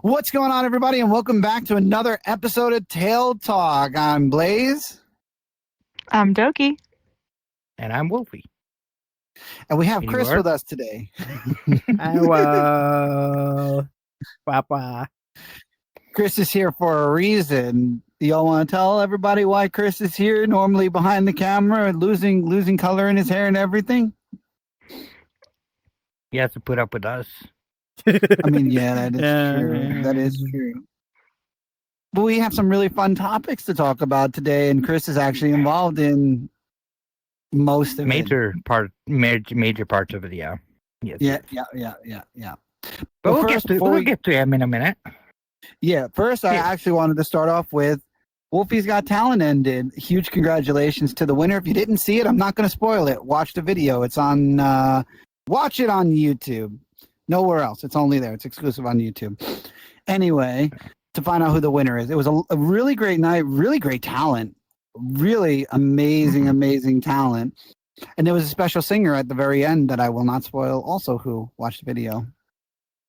What's going on, everybody, and welcome back to another episode of Tail Talk. I'm Blaze, I'm Doki. And I'm Wolfie. and we have And Chris you are? with us today. Hello. Papa. Chris is here for a reason. Y'all want to tell everybody why Chris is here? Normally behind the camera, losing color in his hair and everything. He has to put up with us. I mean, yeah, that is true. That is true. But we have some really fun topics to talk about today, and Chris is actually involved in most of it. Major parts of it, yeah. Yes. Yeah. But we'll first, get to him in a minute. Yeah, first I actually wanted to start off with Wolfie's Got Talent ended. Huge congratulations to the winner. If you didn't see it, I'm not going to spoil it. Watch the video. It's on, watch it on YouTube. Nowhere else. It's only there. It's exclusive on YouTube. Anyway, to find out who the winner is. It was a really great night, really great talent, really amazing talent. And there was a special singer at the very end that I will not spoil also who watched the video.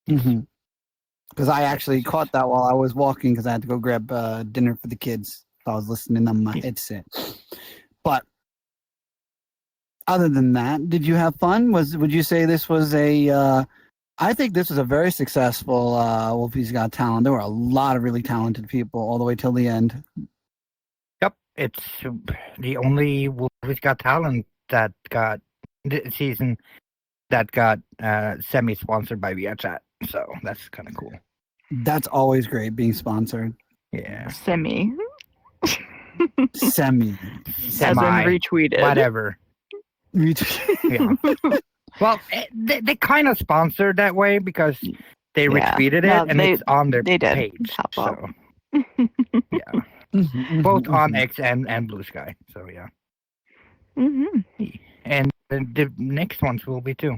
Because I actually caught that while I was walking because I had to go grab dinner for the kids. So I was listening on my headset. But other than that, did you have fun? Would you say this was I think this was a very successful Wolfie's Got Talent. There were a lot of really talented people all the way till the end. Yep. It's the only Wolfie's Got Talent that got the season that got semi-sponsored by ViaChat. So that's kind of cool. That's always great being sponsored. Yeah. Semi. Semi. As in retweeted. Whatever. Yeah. Well, they kind of sponsored that way because they retweeted it and it's on their page. So, yeah. Both on X and Blue Sky. So, yeah. And the next ones will be too.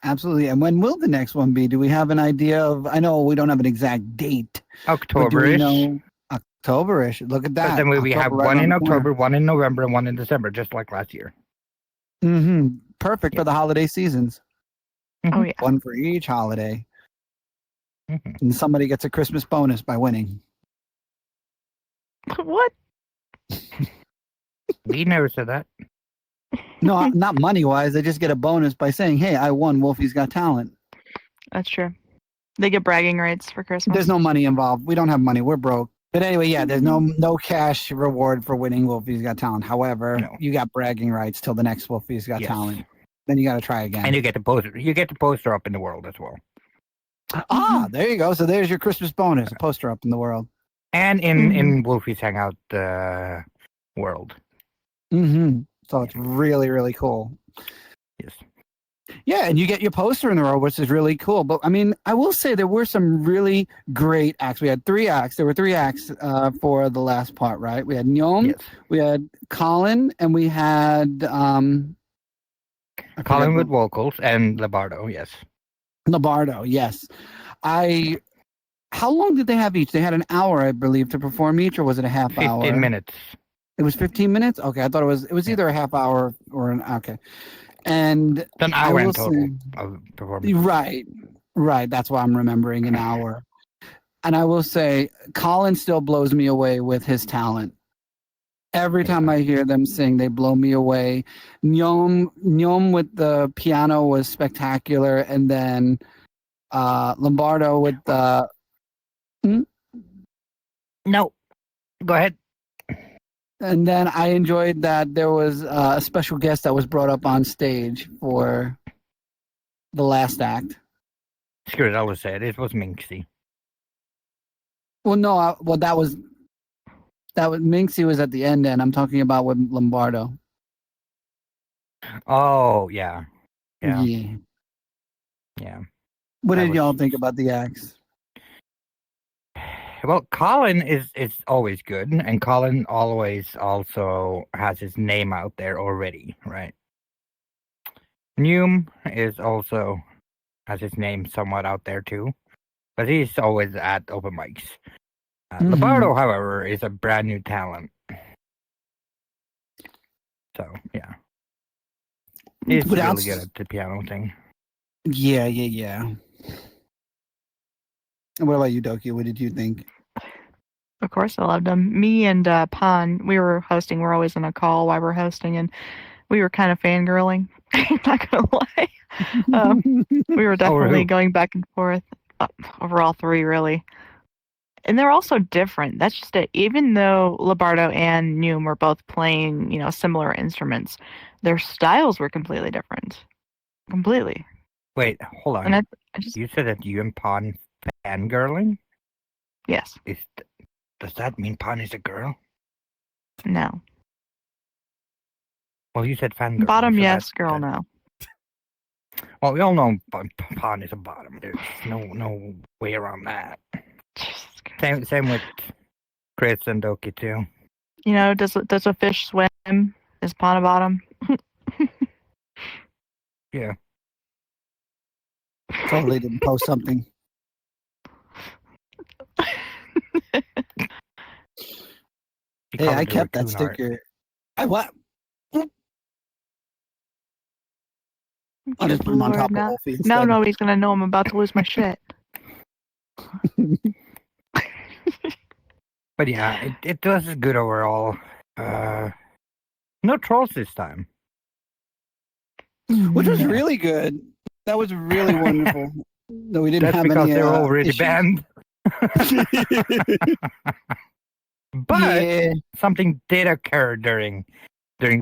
Absolutely. And when will the next one be? Do we have an idea of? I know we don't have an exact date. October-ish. October-ish. Look at that. But then we have one in October, one in November, and one in December, just like last year. Perfect for the holiday seasons. Oh, yeah. One for each holiday. And somebody gets a Christmas bonus by winning. What? We never said that. No, not money-wise. They just get a bonus by saying, hey, I won Wolfie's Got Talent. That's true. They get bragging rights for Christmas. There's no money involved. We don't have money. We're broke. But anyway, yeah, there's no cash reward for winning Wolfie's Got Talent. However, you got bragging rights till the next Wolfie's Got Talent. Then you got to try again. And you get the poster. You get the poster up in the world as well. Ah, there you go. So there's your Christmas bonus, a poster up in the world. And in Wolfie's Hangout world. So it's really, really cool. Yes. Yeah, and you get your poster in the world, which is really cool. But I mean, I will say there were some really great acts. We had 3 acts. There were 3 acts for the last part, right? We had Nyom, we had Colin, and we had Colin with vocals and Labardo, yes. Labardo, yes. How long did they have each? They had an hour, I believe, to perform each, or was it a half hour? 15 minutes. It was 15 minutes? Okay, I thought it was either a half hour or okay. And it's an hour in total of performance. Right. That's why I'm remembering an hour. And I will say, Colin still blows me away with his talent. Every time I hear them sing, they blow me away. Nyom with the piano was spectacular, and then Lombardo with the. No, go ahead. And then I enjoyed that there was a special guest that was brought up on stage for the last act. Screw it, I was said it was Minxie. Well, no, that was Minxie was at the end, and I'm talking about with Lombardo. Oh yeah. What did y'all think about the acts? Well, Colin is always good, and Colin always also has his name out there already, right? Nyom is also has his name somewhat out there too, but he's always at open mics. Labardo, however, is a brand new talent. So, yeah. He's really good at the piano thing. Yeah. And what about you, Doki? What did you think? Of course, I loved them. Me and Pon, we were hosting. We're always in a call while we're hosting, and we were kind of fangirling. Not gonna lie, we were definitely going back and forth over all three, really. And they're also different. That's just it. Even though Labardo and Noom were both playing, similar instruments, their styles were completely different. Completely. Wait, hold on. And I just You said that you and Pawn fangirling? yes, Does that mean Pawn is a girl? no. Well, you said fangirl. Bottom, so yes. Girl, no. Well, we all know Pawn is a bottom. There's no way around that. Jesus Christ. Same with Chris and Doki too. Does a fish swim? Is Pon a bottom? Yeah. Totally didn't post something. Hey, I kept that sticker. I what? I'll just put him on top of Wolfie instead. Now nobody's gonna know I'm about to lose my shit. But yeah, it was good overall. No trolls this time. Which was really good. That was really wonderful. No, we didn't That's have because any. they were already issues. banned. But Yeah. something did occur during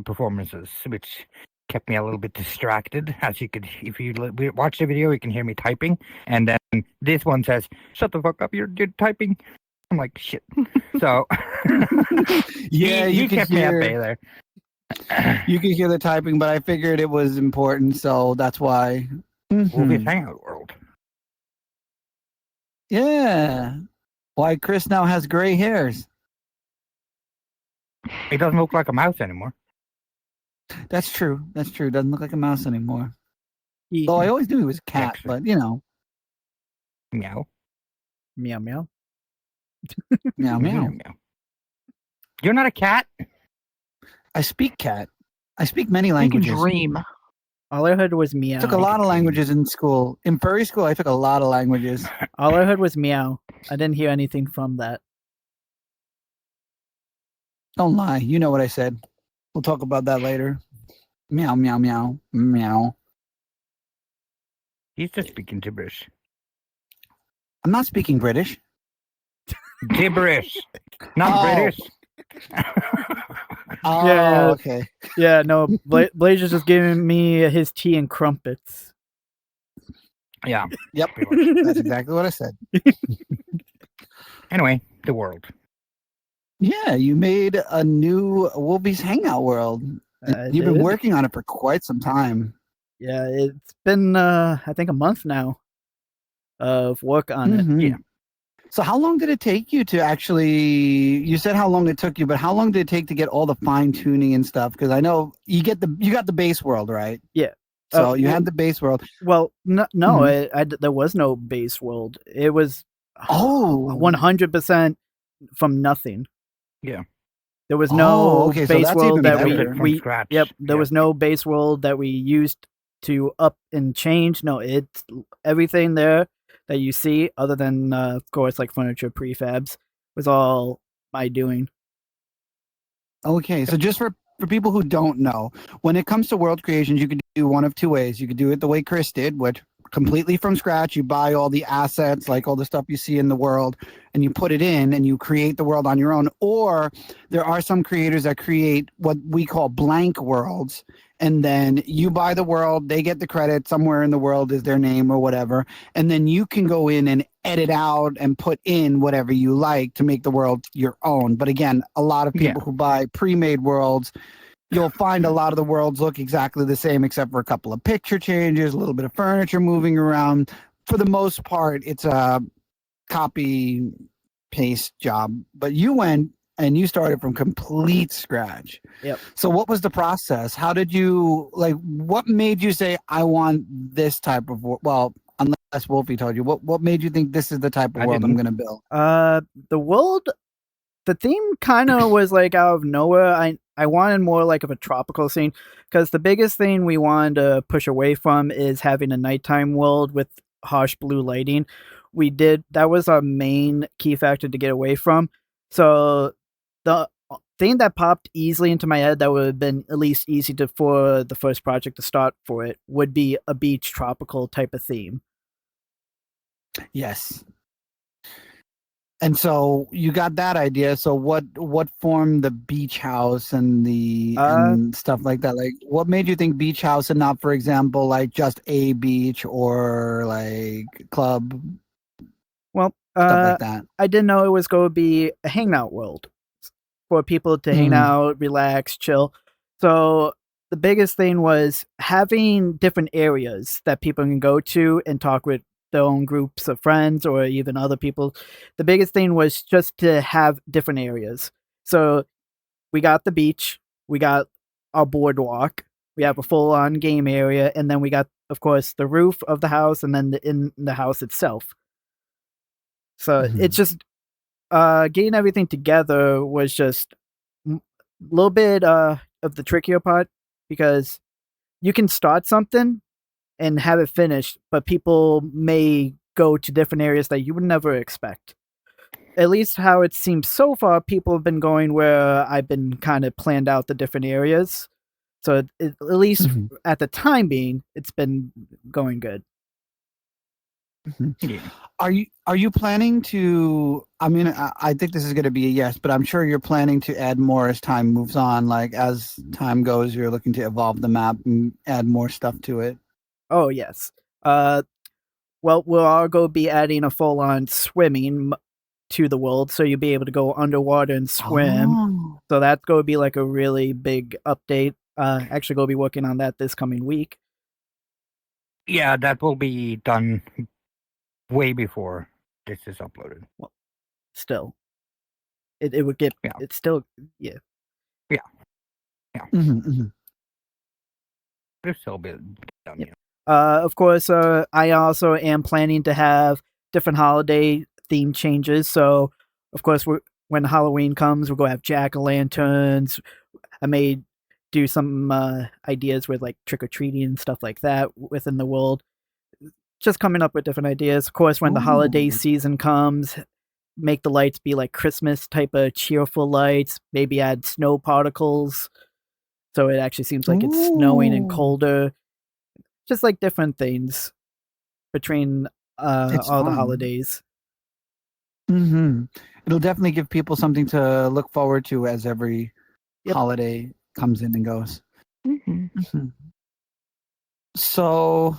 performances, which kept me a little bit distracted. As you could, if you watch the video, you can hear me typing, and then this one says, "Shut the fuck up! You're typing." I'm like, shit. So Yeah, he you could kept me at hear. bay there. You could hear the typing, but I figured it was important, so that's why. Wolfie's Hangout World. Yeah. Why Chris now has gray hairs. He doesn't look like a mouse anymore. That's true. That's true. Doesn't look like a mouse anymore. He- Though I always knew he was a cat, Actually. but Meow. Meow meow. meow meow. You're not a cat? I speak cat. I speak many You can languages. dream. All I heard was meow. I took a lot of languages in school. In furry school, I took a lot of languages. All I heard was meow. I didn't hear anything from that. Don't lie. You know what I said. We'll talk about that later. Meow, meow, meow, meow. He's just speaking gibberish. I'm not speaking British. Gibberish. Not Oh. British. Oh, Yeah. okay. Yeah, no, Blazer's just giving me his tea and crumpets. Yeah. Yep. pretty much. That's exactly what I said. Anyway, the world. Yeah, you made a new Wolfie's Hangout World. I You've been did. working on it for quite some time. Yeah, it's been I think a month now of work on it. Mhm. Yeah. So how long did it take you to actually, you said how long it took you, but how long did it take to get all the fine tuning and stuff? Because I know you got the base world, right? Yeah. So you well- had the base world. Well, no, there was no base world. It was Oh, 100% from nothing. Yeah. There was Oh, no okay, so base that's world even that better. From we scratch. Yep, there Yeah. was no base world that we used to up and change. No, it's everything there that you see, other than of course like furniture prefabs, was all my doing. okay. So just for people who don't know, when it comes to world creations, you could do one of two ways. You could do it the way Chris did, which completely from scratch. You buy all the assets, like all the stuff you see in the world, and you put it in and you create the world on your own. Or there are some creators that create what we call blank worlds. And then you buy the world, they get the credit, somewhere in the world is their name or whatever. And then you can go in and edit out and put in whatever you like to make the world your own. But again, a lot of people who buy pre-made worlds, you'll find a lot of the worlds look exactly the same except for a couple of picture changes, a little bit of furniture moving around. For the most part, it's a copy paste job. But you went and you started from complete scratch. Yep. So what was the process? How did you, like, what made you say, I want this type of well, unless Wolfie told you, what made you think this is the type of I world I'm didn't. going to build? The world, the theme kind of was like out of nowhere. I wanted more like of a tropical scene, because the biggest thing we wanted to push away from is having a nighttime world with harsh blue lighting. That was our main key factor to get away from. So the thing that popped easily into my head that would have been at least easy for the first project to start for it would be a beach tropical type of theme. Yes. And so you got that idea. So what formed the beach house and and stuff like that? Like, what made you think beach house and not, for example, like just a beach or like club, Well, stuff like that? I didn't know it was going to be a hangout world for people to hang out, relax, chill. So the biggest thing was having different areas that people can go to and talk with their own groups of friends or even other people. The biggest thing was just to have different areas. So we got the beach, we got our boardwalk, we have a full-on game area, and then we got, of course, the roof of the house and then in the house itself. So it's just getting everything together was just a little bit of the trickier part, because you can start something and have it finished, but people may go to different areas that you would never expect. At least how it seems so far, people have been going where I've been kind of planned out the different areas. So at least at the time being, it's been going good. Yeah. Are you planning to? I mean, I think this is going to be a yes, but I'm sure you're planning to add more as time moves on. Like as time goes, you're looking to evolve the map and add more stuff to it. Oh yes. Well, we'll all go be adding a full-on swimming to the world, so you'll be able to go underwater and swim. Oh. So that's going to be like a really big update. Actually, going to be working on that this coming week. Yeah, that will be done way before this is uploaded. Well, still, it would get. Yeah. It's still, yeah. It'll still be done. Yeah. Of course, I also am planning to have different holiday theme changes. So, of course, when Halloween comes, we're going to have jack-o'-lanterns. I may do some ideas with like trick-or-treating and stuff like that within the world. Just coming up with different ideas. Of course, when the holiday season comes, make the lights be like Christmas type of cheerful lights. Maybe add snow particles, so it actually seems like it's snowing and colder. Just like different things between all the holidays. It'll definitely give people something to look forward to as every holiday comes in and goes. So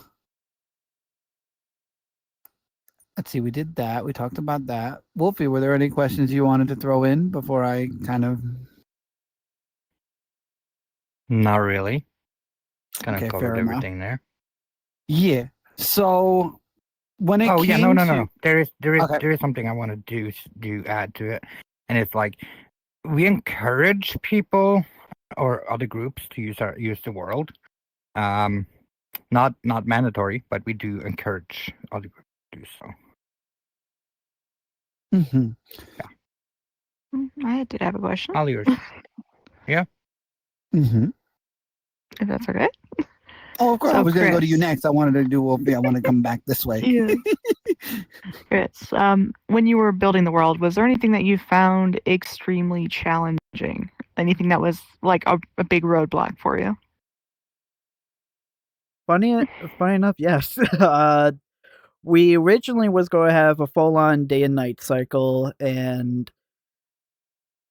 let's see, we did that. We talked about that. Wolfie, were there any questions you wanted to throw in before I kind of... Not really. Kind of Okay, covered fair enough. everything there. Yeah. So when it came no. There is Okay. there is something I want to do add to it, and it's like we encourage people or other groups to use the world. Not mandatory, but we do encourage other groups to do so. I did have a question. All yours. If that's okay. Oh, of course. So, I was going to go to you Chris. next. I wanted to do Wolfie. I want to come back this way. Yeah. Chris, when you were building the world, was there anything that you found extremely challenging? Anything that was like a big roadblock for you? Funny enough, yes. We originally was going to have a full-on day and night cycle, and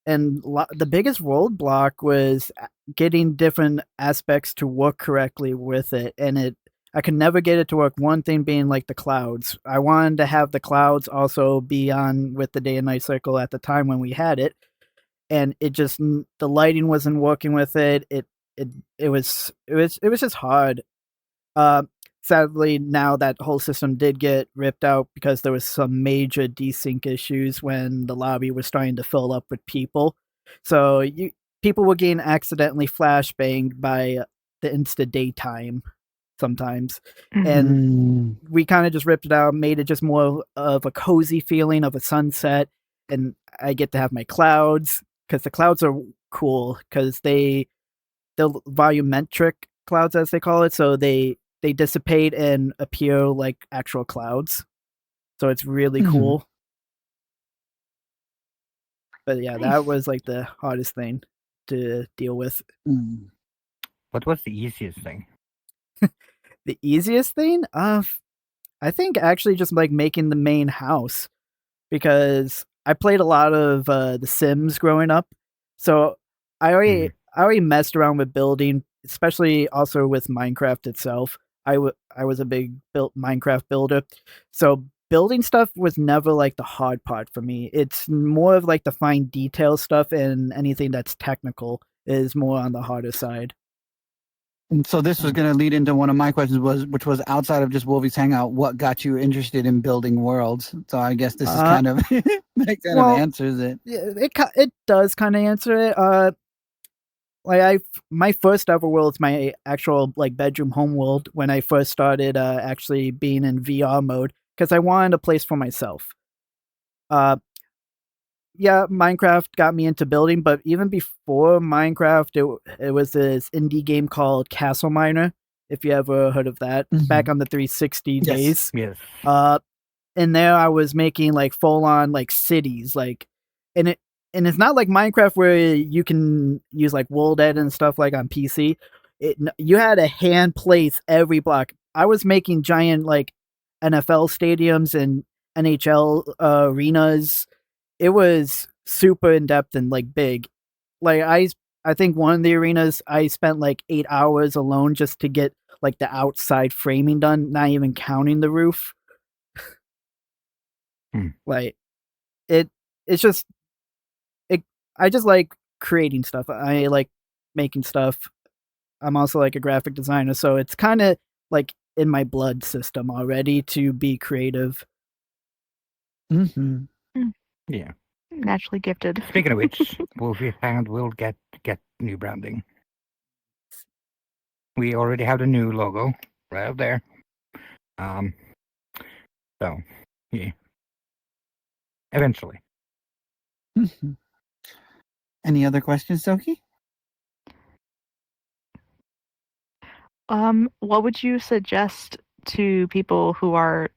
the biggest roadblock was getting different aspects to work correctly with it, and I could never get it to work. One thing being like the clouds. I wanted to have the clouds also be on with the day and night cycle at the time when we had it, and the lighting wasn't working with it. It was just hard. Sadly, now that whole system did get ripped out because there was some major desync issues when the lobby was starting to fill up with people. So people were getting accidentally flashbanged by the insta daytime sometimes. And we kind of just ripped it out, made it just more of a cozy feeling of a sunset. And I get to have my clouds, because the clouds are cool because they're volumetric clouds, as they call it. So they they dissipate and appear like actual clouds. So it's really Mhm. cool. But yeah, Nice. that was like the hardest thing to deal with. Mm. What was the easiest thing? The easiest thing, I think actually just like making the main house, because I played a lot of The Sims growing up, so I already messed around with building, especially also with Minecraft itself. I was a big built Minecraft builder, so building stuff was never like the hard part for me. It's more of like the fine detail stuff, and anything that's technical is more on the harder side. And so this was going to lead into one of my questions, which was outside of just Wolfie's Hangout, what got you interested in building worlds? So I guess this is kind of that kind of answers it. Yeah, it does kind of answer it. Like my first ever world's my actual like bedroom home world when I first started actually being in VR mode, because I wanted a place for myself. Yeah, Minecraft got me into building, but even before Minecraft, it was this indie game called Castle Miner. If you ever heard of that, back on the 360 Yes. days. Yes. In there I was making like full on like cities, like, and it's not like Minecraft where you can use like World Ed and stuff like on PC. You had to hand place every block. I was making giant like NFL stadiums and NHL arenas. It was super in depth and like big. Like I think one of the arenas I spent like 8 hours alone just to get like the outside framing done, not even counting the roof. Like it's just I just like creating stuff. I like making stuff. I'm also like a graphic designer, so it's kind of like in my blood system already to be creative. Mm-hmm. Yeah. Naturally gifted. Speaking of which, Wolfie's Hangout will get new branding. We already have the new logo right up there. So yeah. Eventually. Mm-hmm. Any other questions, Soki? What would you suggest to people who are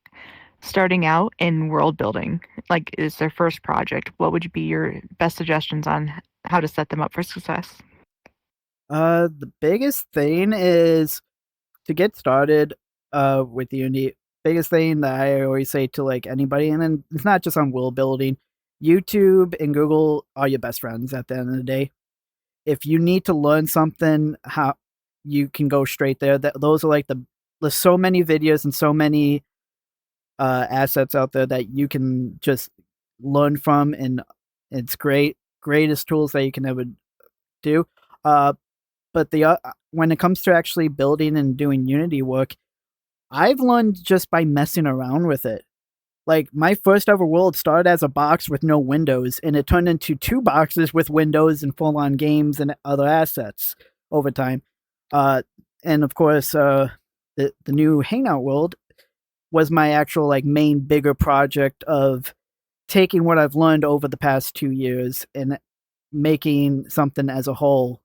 starting out in world building? Like, is their first project? What would be your best suggestions on how to set them up for success? The biggest thing is to get started with Unity. Biggest thing that I always say to like anybody, and then it's not just on world building. YouTube and Google are your best friends at the end of the day. If you need to learn something, how you can go straight there. Those are like there's so many videos and so many assets out there that you can just learn from, and it's greatest tools that you can ever do. But when it comes to actually building and doing Unity work, I've learned just by messing around with it. Like my first ever world started as a box with no windows, and it turned into 2 boxes with windows and full on games and other assets over time. And of course, the new Hangout world was my actual like main bigger project of taking what I've learned over the past 2 years and making something as a whole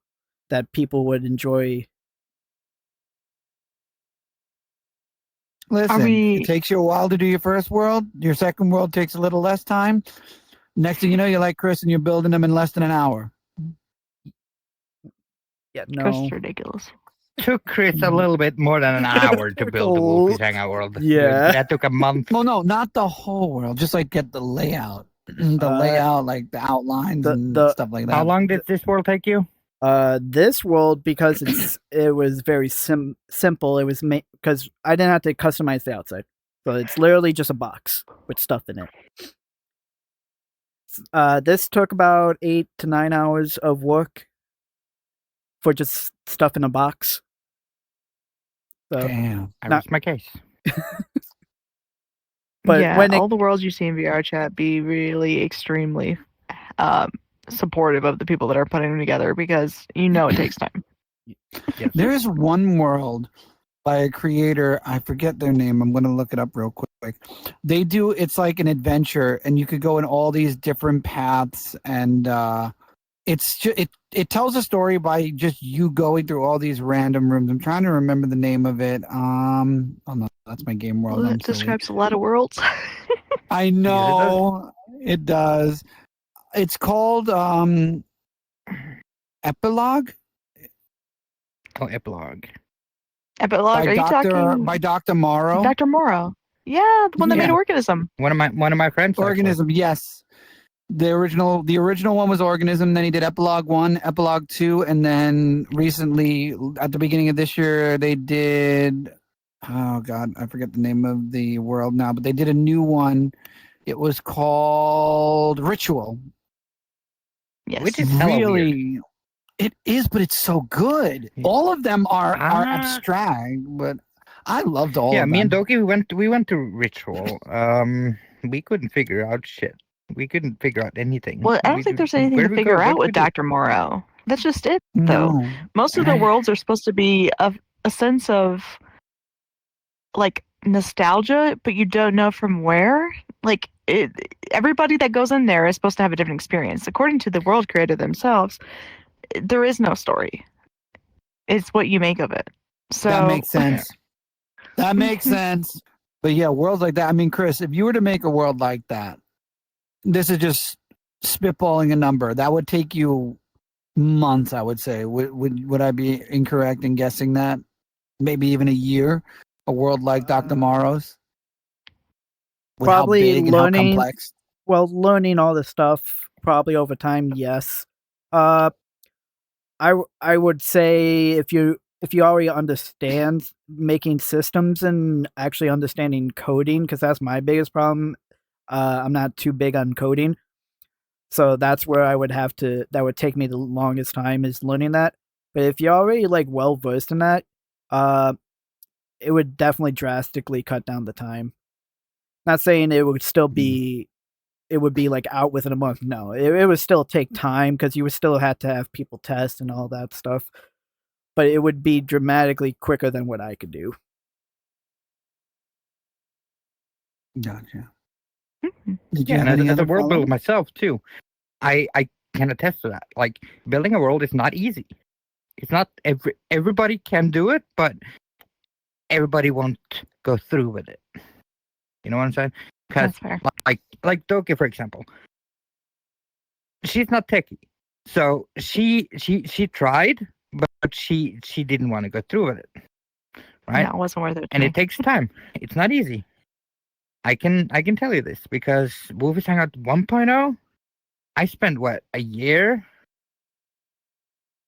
that people would enjoy. Listen, it takes you a while to do your first world. Your second world takes a little less time. Next thing you know, you're like Chris and you're building them in less than an hour. Yeah, no. Chris is ridiculous. Took Chris a little bit more than an hour to build the Wolfie's Hangout world. Yeah. That took a month. Well, no, not the whole world. Just like get the layout. Layout, like the outlines and stuff like that. How long did this world take you? This world, because it was very simple. It was because I didn't have to customize the outside, so it's literally just a box with stuff in it. This took about 8 to 9 hours of work for just stuff in a box. So, damn, I rest my case. But yeah, all the worlds you see in VR chat be really extremely supportive of the people that are putting them together, because it takes time. Yes. There is one world by a creator, I forget their name, I'm going to look it up real quick. It's like an adventure, and you could go in all these different paths, and it tells a story by just you going through all these random rooms. I'm trying to remember the name of it. Oh no, that's my game world. Well, I'm it silly. describes a lot of worlds. I know it does. It's called Epilogue Oh, epilogue. Epilogue, are you talking by Dr. Morrow. Dr. Morrow? Yeah, the one that made Yeah. Organism. One of my friends. actually. Organism, yes. The original one was Organism. Then he did Epilogue 1, Epilogue 2, and then recently, at the beginning of this year, they did. Oh God, I forget the name of the world now, but they did a new one. It was called Ritual. Yes. Which is hella weird. Really, it is, but it's so good. Yeah. All of them are Ah. abstract, but I loved all Yeah, of them. me and Doki we went to Ritual. We couldn't figure out shit. We couldn't figure out anything. Well, I don't think there's anything where to do we go? figure What out do with we do? Dr. Morrow. That's just it, though. No. Most of the worlds are supposed to be a sense of like nostalgia, but you don't know from where. Like everybody that goes in there is supposed to have a different experience. According to the world creator themselves, there is no story. It's what you make of it. So That makes sense. That makes sense. But yeah, worlds like that. I mean, Chris, if you were to make a world like that, this is just spitballing a number. That would take you months, I would say. Would I be incorrect in guessing that? Maybe even a year. A world like Dr. Morrow's. With Probably how big and learning- how complex. Well, learning all this stuff probably over time, yes. I would say if you already understand making systems and actually understanding coding, because that's my biggest problem. I'm not too big on coding, so that's where I would have to. That would take me the longest time is learning that. But if you're already like well versed in that, it would definitely drastically cut down the time. Not saying it would still be. It would be like out within a month. No, it would still take time because you would still have to have people test and all that stuff. But it would be dramatically quicker than what I could do. Gotcha. Mhm. Did you Yeah, have and any as a other world builder follow-up? myself too, I can attest to that. Like building a world is not easy. It's not everybody can do it, but everybody won't go through with it. You know what I'm saying? Because that's fair. like Doki, for example, she's not techie, so she tried, but she didn't want to go through with it, right? No, it wasn't worth it. to And me. it takes time. It's not easy. I can tell you this because Wolfies Hangout 1.0, I spent what, a year,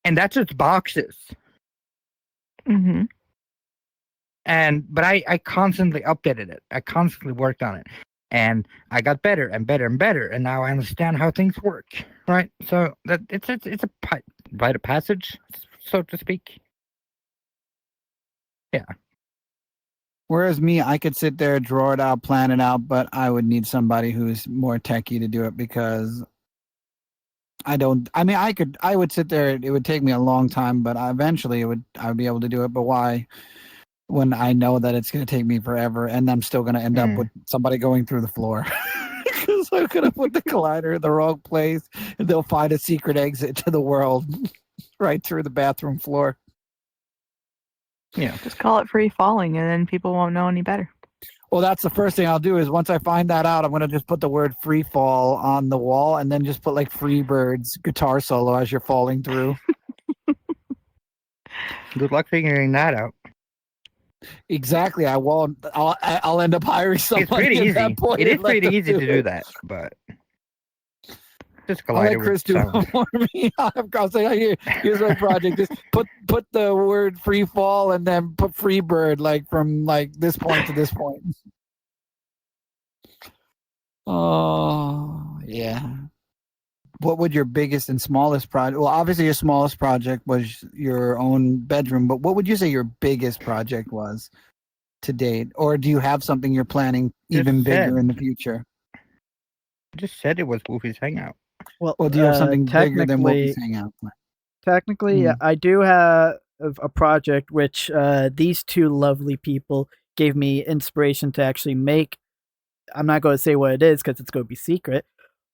and that's just boxes. Mhm. But I constantly updated it. I constantly worked on it, and I got better and better and better. And now I understand how things work, right? So that it's a rite of passage, so to speak. Yeah. Whereas me, I could sit there, draw it out, plan it out, but I would need somebody who's more techie to do it because I don't. I mean, I would sit there. It would take me a long time, but eventually I would be able to do it. But why? When I know that it's going to take me forever, and I'm still going to end up with somebody going through the floor because I'm going to put the collider in the wrong place, and they'll find a secret exit to the world right through the bathroom floor. Yeah. Just call it free falling, and then people won't know any better. Well, that's the first thing I'll do is once I find that out, I'm going to just put the word free fall on the wall and then just put like Freebird's guitar solo as you're falling through. Good luck figuring that out. Exactly. I won't. I'll end up hiring somebody. It's pretty at easy. that point It is and let pretty them easy to do it. that, but just I'll let collider Chris with do sound. it for me. I'll say, here's my project. Just put the word free fall and then put Freebird like from like this point to this point. Oh yeah. What would your biggest and smallest project? Well, obviously your smallest project was your own bedroom, but what would you say your biggest project was to date? Or do you have something you're planning even Just bigger said. in the future? I just said it was Wolfie's Hangout. Well, Or do you have something bigger than what we technically, hang out? technically, I do have a project which these two lovely people gave me inspiration to actually make. I'm not going to say what it is because it's going to be secret,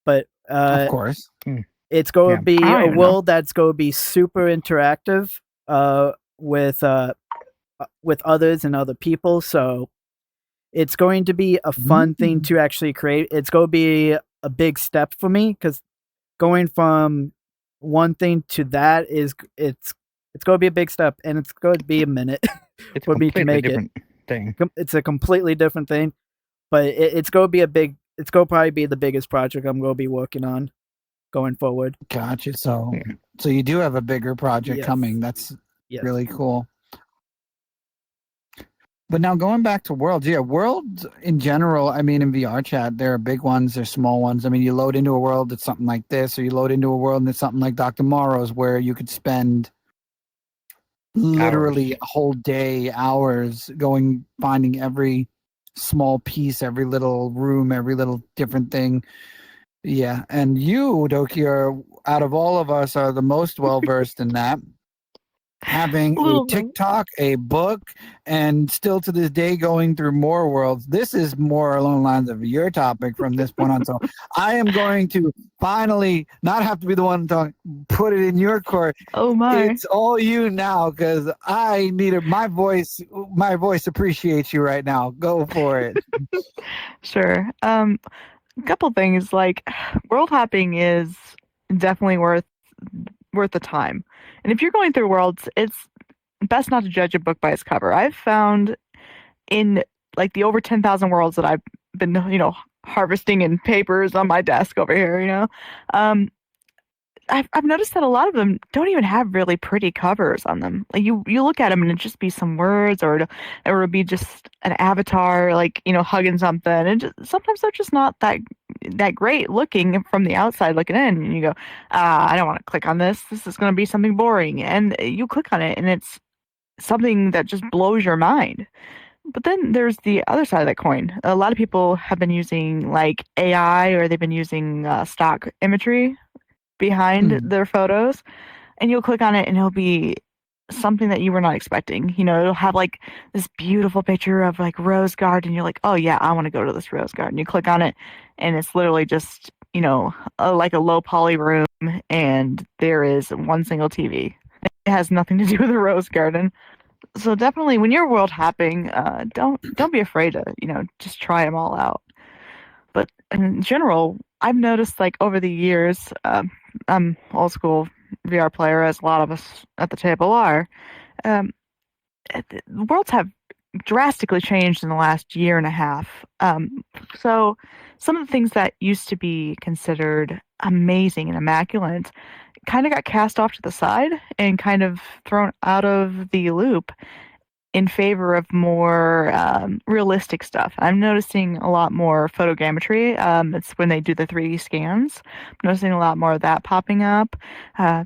but Of course. It's going to be I don't a even know. world that's going to be super interactive with others and other people. So it's going to be a fun thing to actually create. It's going to be a big step for me because going from one thing to that it's going to be a big step, and it's going to be a minute It's for a me to completely make different thing. It's a completely different thing, but it's going to be it's going to probably be the biggest project I'm going to be working on going forward. Gotcha. So, Yeah. so you do have a bigger project Yes. coming. That's Yes. really cool. But now going back to Worlds, yeah, Worlds in general, I mean, in VR chat, there are big ones, there's small ones. I mean, you load into a world, it's something like this, or you load into a world and it's something like Dr. Morrow's where you could spend literally a whole day, hours finding every small piece, every little room, every little different thing. Yeah. And you, Doki, out of all of us, are the most well versed in that. Having a Little bit. TikTok, a book, and still to this day going through more worlds. This is more along the lines of your topic from this point on. So I am going to finally not have to be the one to put it in your court. Oh my. It's all you now because I needed my voice. My voice appreciates you right now. Go for it. Sure. A couple things like world hopping is definitely worth the time. And if you're going through worlds, it's best not to judge a book by its cover. I've found in like the over 10,000 worlds that I've been, harvesting in papers on my desk over here, I've noticed that a lot of them don't even have really pretty covers on them. Like you look at them and it'd just be some words, or it would be just an avatar, like hugging something, and sometimes they're just not that great looking from the outside looking in, and you go, I don't want to click on this. This is going to be something boring, and you click on it, and it's something that just blows your mind. But then there's the other side of that coin. A lot of people have been using like AI, or they've been using stock imagery behind their photos, and you'll click on it and it'll be something that you were not expecting. It'll have like this beautiful picture of like rose garden. You're like, oh yeah, I want to go to this rose garden. You click on it and it's literally just, like a low poly room, and there is one single TV. It has nothing to do with the rose garden. So definitely when you're world hopping, don't be afraid to, just try them all out. But in general, I've noticed like over the years, I'm old school VR player, as a lot of us at the table are. The worlds have drastically changed in the last year and a half. So some of the things that used to be considered amazing and immaculate kind of got cast off to the side and kind of thrown out of the loop in favor of more realistic stuff. I'm noticing a lot more photogrammetry. It's when they do the 3D scans. I'm noticing a lot more of that popping up.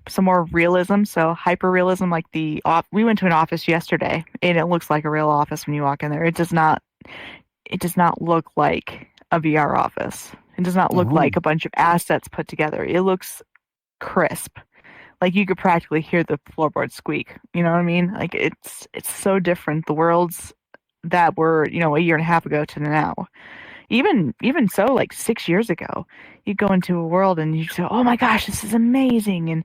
Some more realism, so hyper realism. Like we went to an office yesterday, and it looks like a real office when you walk in there. It does not look like a VR office. It does not look like a bunch of assets put together. It looks crisp. Like you could practically hear the floorboard squeak. You know what I mean? Like it's so different. The worlds that were, a year and a half ago to now. Even so, like 6 years ago, you go into a world and you say, "Oh my gosh, this is amazing!" And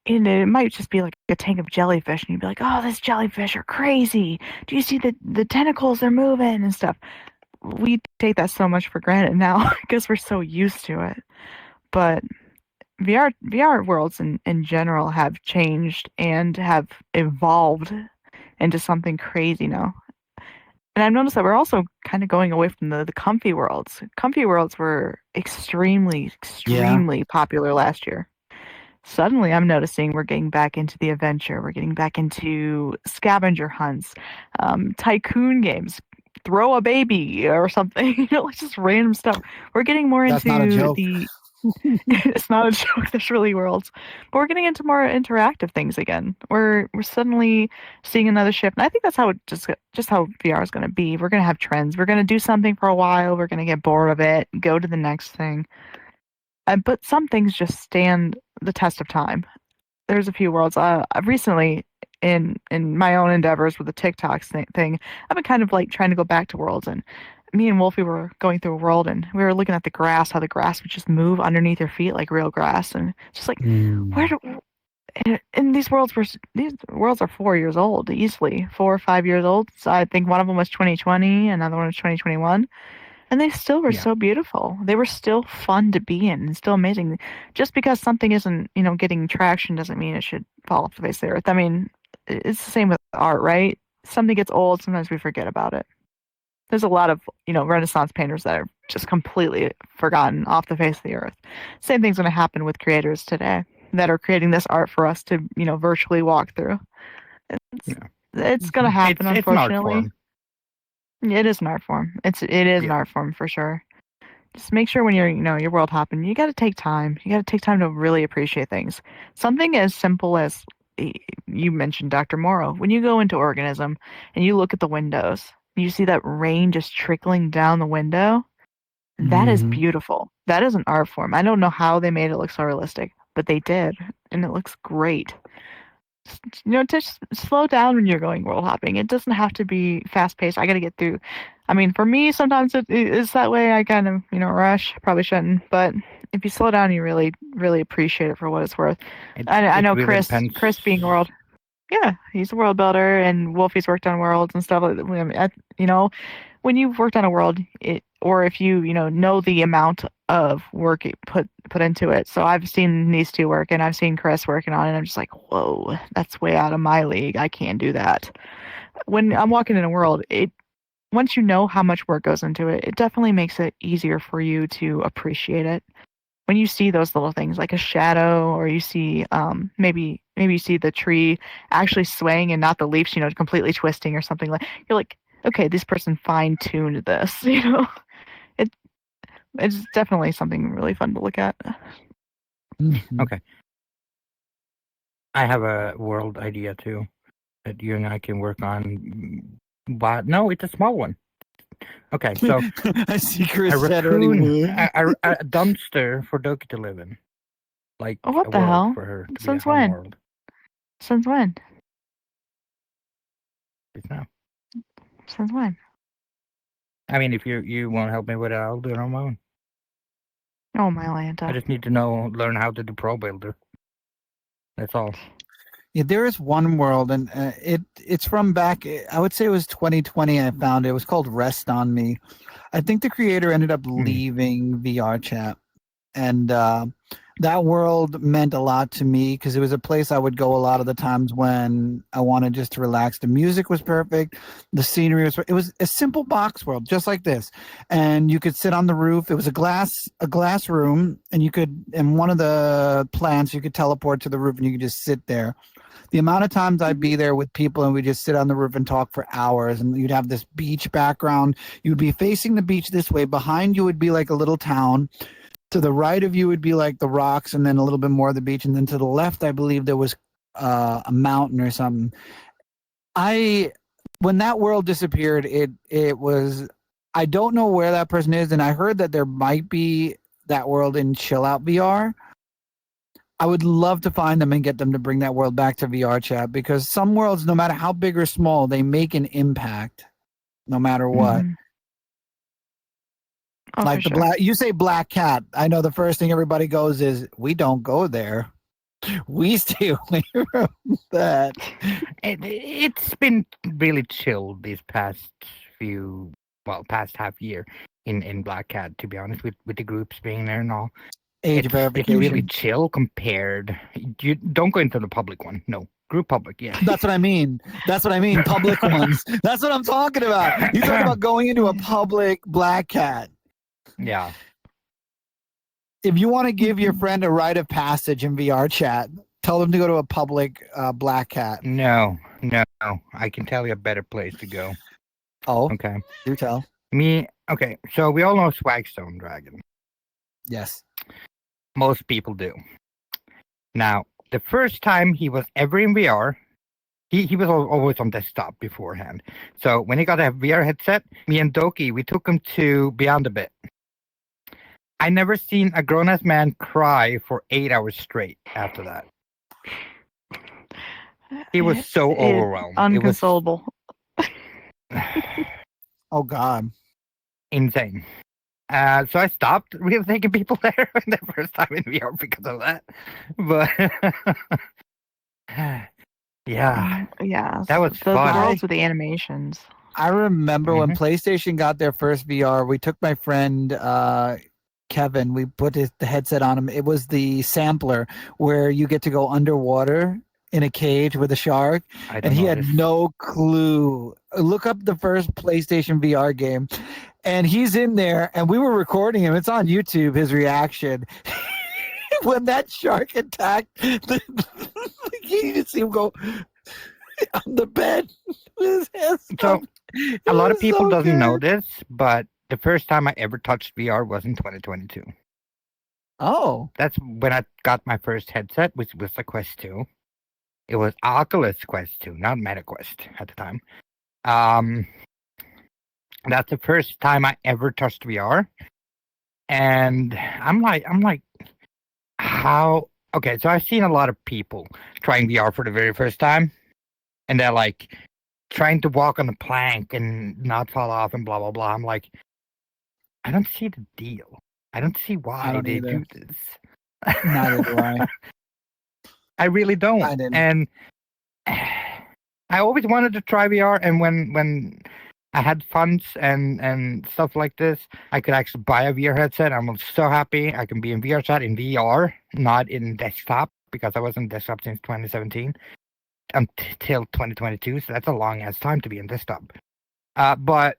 it might just be like a tank of jellyfish, and you'd be like, "Oh, these jellyfish are crazy! Do you see the tentacles? They're moving and stuff." We take that so much for granted now because we're so used to it. But VR worlds in general have changed and have evolved into something crazy now. And I've noticed that we're also kind of going away from the comfy worlds. Comfy worlds were extremely popular last year. Suddenly, I'm noticing we're getting back into the adventure. We're getting back into scavenger hunts, tycoon games, throw a baby or something. Like just random stuff. We're getting more That's into not a joke. It's not a joke. There's really worlds, but we're getting into more interactive things again. We're suddenly seeing another shift, and I think that's how just how VR is going to be. We're going to have trends. We're going to do something for a while. We're going to get bored of it, go to the next thing. But some things just stand the test of time. There's a few worlds. I've recently, in my own endeavors with the TikTok thing, I've been kind of like trying to go back to worlds, and me and Wolfie were going through a world, and we were looking at the grass, how the grass would just move underneath your feet like real grass, and just like where do and these worlds are 4 years old, easily 4 or 5 years old. So I think one of them was 2020, another one was 2021, and they still were so beautiful. They were still fun to be in and still amazing. Just because something isn't, getting traction doesn't mean it should fall off the face of the earth. I mean, it's the same with art, right? Something gets old, sometimes we forget about it. There's a lot of, Renaissance painters that are just completely forgotten off the face of the earth. Same thing's going to happen with creators today that are creating this art for us to, virtually walk through. It's going to happen, unfortunately. It is an art form. It is an art form for sure. Just make sure when you're world hopping, you got to take time. You got to take time to really appreciate things. Something as simple as you mentioned, Dr. Morrow. When you go into Organism and you look at the windows, you see that rain just trickling down the window. That is beautiful. That is an art form. I don't know how they made it look so realistic, but they did, and it looks great. Just slow down when you're going world hopping. It doesn't have to be fast paced. I got to get through. I mean, for me, sometimes it is that way. I kind of, rush. Probably shouldn't, but if you slow down, you really, really appreciate it for what it's worth. I know really Chris being world. Yeah, he's a world builder, and Wolfie's worked on worlds and stuff. When you've worked on a world, or if you know the amount of work it put into it. So I've seen these two work, and I've seen Chris working on it, and I'm just like, whoa, that's way out of my league. I can't do that. When I'm walking in a world, once you know how much work goes into it, it definitely makes it easier for you to appreciate it. When you see those little things like a shadow, or you see maybe you see the tree actually swaying and not the leaves, completely twisting or something, like you're like, okay, this person fine-tuned this, It's definitely something really fun to look at. Okay. I have a world idea too that you and I can work on. But no, it's a small one. Okay, so I see Chris a said raccoon, a dumpster for Doki to live in. Like what a the world hell? for her to Since be a home when? world. Since when? It's now. Since when? I mean, if you want to help me with it, I'll do it on my own. Oh my Lanta. I just need to learn how to do Pro Builder. That's all. Yeah, there is one world, and it's from back. I would say it was 2020. I found it. It was called Rest on Me. I think the creator ended up leaving VR chat, and that world meant a lot to me because it was a place I would go a lot of the times when I wanted just to relax. The music was perfect, the scenery was. It was a simple box world, just like this, and you could sit on the roof. It was a glass room, and and one of the plants you could teleport to the roof, and you could just sit there. The amount of times I'd be there with people and we just sit on the roof and talk for hours, and you'd have this beach background. You'd be facing the beach this way. Behind you would be like a little town. To the right of you would be like the rocks, and then a little bit more of the beach. And then to the left, I believe there was a mountain or something. When that world disappeared, it was, I don't know where that person is. And I heard that there might be that world in Chill Out VR. I would love to find them and get them to bring that world back to VR chat, because some worlds, no matter how big or small, they make an impact no matter what. Mm-hmm. Oh, like the sure. you say Black Cat. I know the first thing everybody goes is, we don't go there. We stay away from that. It's been really chill these past half year in Black Cat, to be honest, with the groups being there and all. Age It's verification. really chill compared. You don't go into the public one. No. Group public, yeah. That's what I mean. Public ones. That's what I'm talking about. You talk about going into a public Black Cat. Yeah. If you want to give your friend a rite of passage in VR chat, tell them to go to a public Black Cat. No. I can tell you a better place to go. Oh, okay. Do tell. Okay, so we all know Swagstone Dragon. Yes. Most people do. Now, the first time he was ever in VR, he was always on desktop beforehand. So when he got a VR headset, me and Doki, we took him to Beyond a Bit. I never seen a grown-ass man cry for 8 hours straight after that. He was so overwhelmed. Unconsolable. Oh, God. insane. So I stopped really taking people there the first time in VR because of that. But yeah, Yeah. that was the fun. worlds with the animations. I remember when Mm-hmm. PlayStation got their first VR, we took my friend Kevin, we put the headset on him. It was the sampler where you get to go underwater in a cage with a shark, I don't and he know had this. no clue. Look up the first PlayStation VR game, and he's in there, and we were recording him. It's on YouTube, his reaction. When that shark attacked, you could see him go on the bed with his hands So up. a lot It of was people so doesn't know good. this, but the first time I ever touched VR was in 2022. Oh, That's when I got my first headset, which was the Quest 2. It was Oculus Quest 2, not MetaQuest at the time. That's the first time I ever touched VR, and I'm like, how? Okay, so I've seen a lot of people trying VR for the very first time, and they're like trying to walk on the plank and not fall off and blah blah blah. I'm like, I don't see the deal. I don't see why don't they either. do this. neither do I. I really don't. I didn't. And I always wanted to try VR, and when I had funds and stuff like this, I could actually buy a VR headset. I'm so happy I can be in VR chat in VR, not in desktop, because I was in desktop since 2017 until 2022. So that's a long ass time to be in desktop. But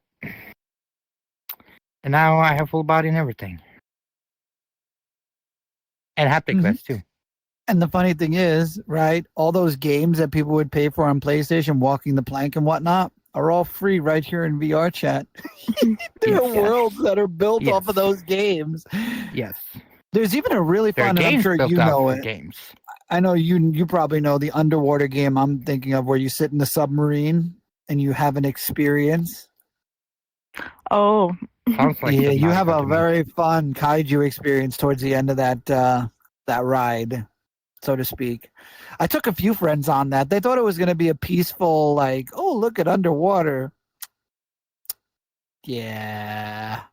and now I have full body and everything, and haptic Mhm. vest too. And the funny thing is, right, all those games that people would pay for on PlayStation, walking the plank and whatnot, are all free right here in VR chat. There are Yes. worlds that are built off Yes. of those games. Yes, There's even a really there are fun, and I'm games sure built you out know for it. games. I know you probably know the underwater game I'm thinking of, where you sit in the submarine and you have an experience. Oh, Sounds like Yeah, you have Subnautica a to me. very fun kaiju experience towards the end of that ride, so to speak. I took a few friends on that. They thought it was going to be a peaceful, like, oh, look at underwater. Yeah.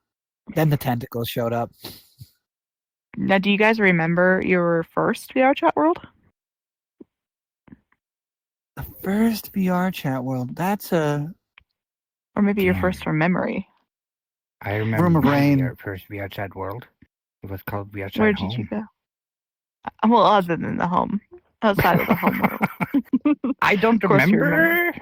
Then the tentacles showed up. now do you guys remember your first VR chat world? The first VR chat world. That's a Or maybe your Damn. first from memory? I remember Room of my Rain. first VR chat world. It was called VR chat Where home. did you go? Well, other than the home. Outside of the home world. I don't Of course you remember. remember.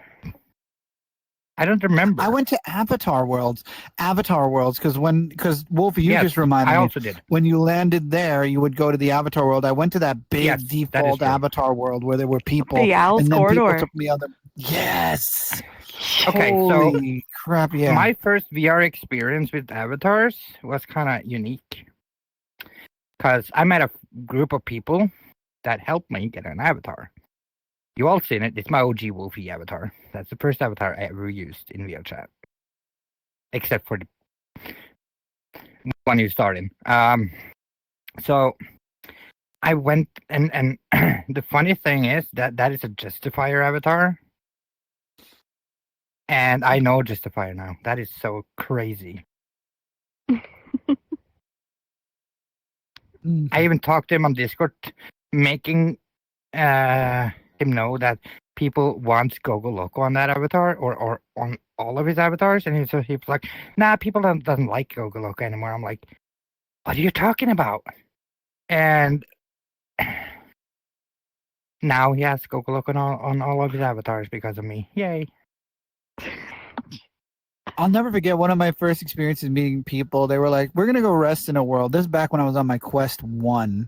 I don't remember. I went to Avatar Worlds, because Wolfie, you Yes, just reminded I me. also did. When you landed there, you would go to the Avatar World. I went to that big Yes, that is default true. Avatar World where there were people, The Owl's and then Corridor. people took me on the. Yes. Okay, so Holy crap! Yeah. my first VR experience with avatars was kind of unique because I met a group of people that helped me get an avatar. You all seen it. It's my OG Wolfie avatar. That's the first avatar I ever used in VR chat, except for the one you start in. So I went and the funny thing is that is a Justifier avatar. And I know Justifier now. That is so crazy. Mhm. I even talked to him on Discord, making him know that people want Gogo Loco on that avatar or on all of his avatars, and he was like, "Nah, people doesn't like Gogo Loco anymore." I'm like, "What are you talking about?" And now he has Gogo Loco on all of his avatars because of me. Yay! I'll never forget one of my first experiences meeting people. They were like, "We're gonna go rest in a world." This is back when I was on my Quest 1.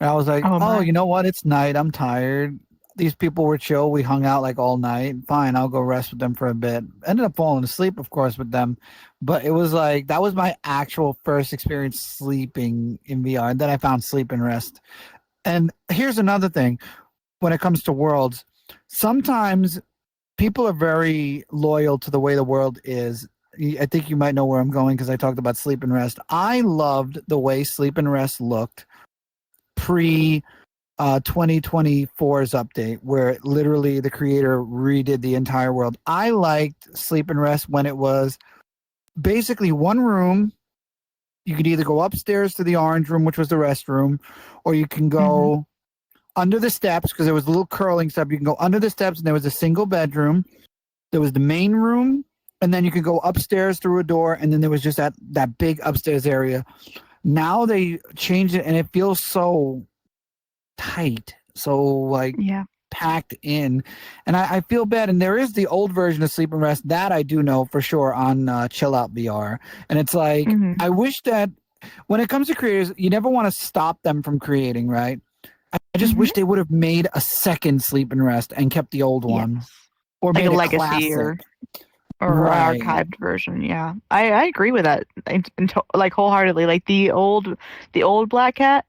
And I was like, Oh, "Oh, my. you know what? It's night. I'm tired." These people were chill. We hung out like all night. Fine, I'll go rest with them for a bit. Ended up falling asleep, of course, with them. But it was like that was my actual first experience sleeping in VR. And then I found sleep and rest. And here's another thing when it comes to worlds. Sometimes people are very loyal to the way the world is. I think you might know where I'm going because I talked about sleep and rest. I loved the way sleep and rest looked pre 2024's update, where literally the creator redid the entire world. I liked sleep and rest when it was basically one room. You could either go upstairs to the orange room, which was the restroom, or you can go under the steps because there was a little curling step. You can go under the steps, and there was a single bedroom. There was the main room, and then you could go upstairs through a door, and then there was just that big upstairs area. Now they changed it, and it feels so tight, so like packed in, and I feel bad. And there is the old version of Sleep and Rest that I do know for sure on Chill Out VR, and it's like I wish that when it comes to creators, you never want to stop them from creating, right? I just wish they would have made a second Sleep and Rest and kept the old one, or like made a legacy classic. or Right. archived version. Yeah, I agree with that, like wholeheartedly. Like the old Black Cat.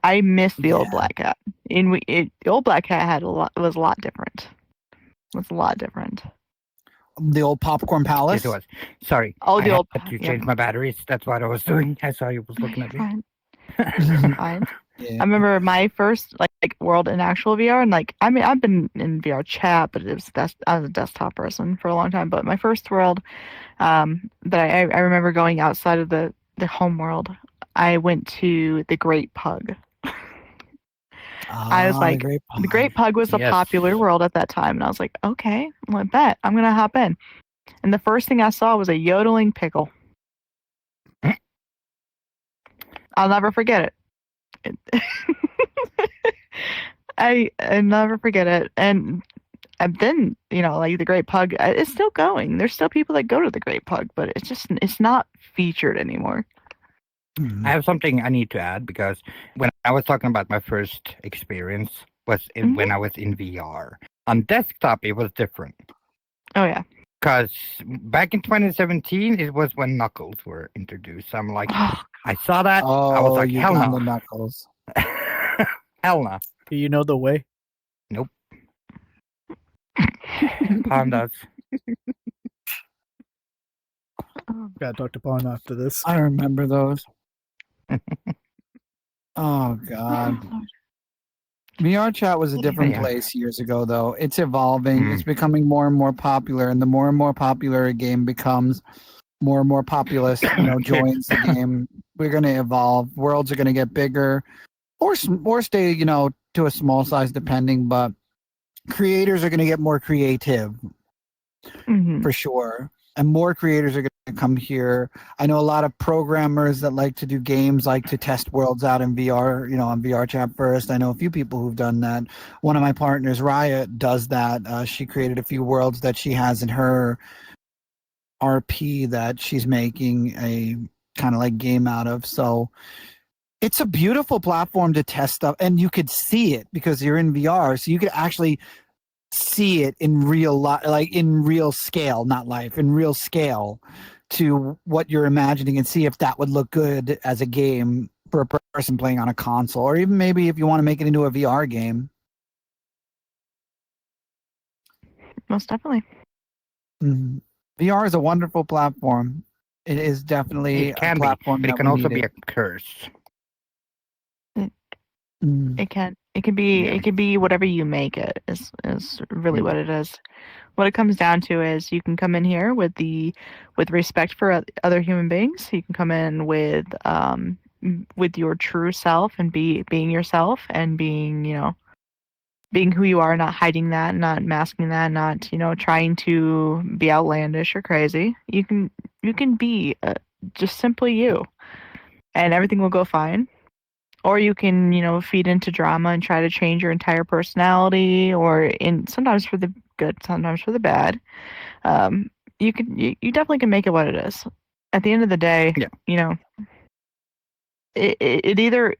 I miss the old Black Cat. The old Black Cat was a lot different. The old Popcorn Palace. Yes, it was. Sorry. Oh, the old. You changed my batteries. That's what I was doing. I saw you was looking at me. Fine. Yeah. I remember my first like world in actual VR, and like I mean I've been in VR chat, but I was a desktop person for a long time. But my first world, that I remember going outside of the home world, I went to the Great Pug. I was like, the Great Pug was a popular world at that time, and I was like, okay, well, I bet I'm gonna hop in. And the first thing I saw was a yodeling pickle. I'll never forget it. I never forget it. And then, like the Great Pug, it's still going. There's still people that go to the Great Pug, but it's not featured anymore. I have something I need to add because when I was talking about my first experience was when I was in VR. On desktop, it was different. Oh, yeah. Because back in 2017, it was when Knuckles were introduced. I'm like, I saw that. I was like, hell no. The Knuckles. Hell no. Do you know the way? Nope. Pond does. Gotta talk to Pawn after this. I remember those. Oh God. VR chat was a different place years ago, though. It's evolving. It's becoming more and more popular, and the more and more popular a game becomes, more and more populace, joins the game. We're going to evolve. Worlds are going to get bigger, or stay, to a small size, depending. But creators are going to get more creative, for sure. And more creators are going to come here. I know a lot of programmers that like to do games, like to test worlds out in VR, on VR chat first. I know a few people who've done that. One of my partners, Riot, does that. She created a few worlds that she has in her RP that she's making a kind of like game out of. So it's a beautiful platform to test stuff, and you could see it because you're in VR. So you could actually see it in real like in real scale, not life, in real scale to what you're imagining, and see if that would look good as a game for a person playing on a console, or even maybe if you want to make it into a VR game. Most definitely. VR is a wonderful platform. It is definitely a platform, but it can also be a curse. It can be whatever you make it is really what it is. What it comes down to is you can come in here with respect for other human beings. You can come in with your true self and being yourself and being who you are, not hiding that, not masking that, not trying to be outlandish or crazy. You can be just simply you, and everything will go fine. Or you can, feed into drama and try to change your entire personality, or sometimes for the good, sometimes for the bad. You definitely can make it what it is. At the end of the day, it either.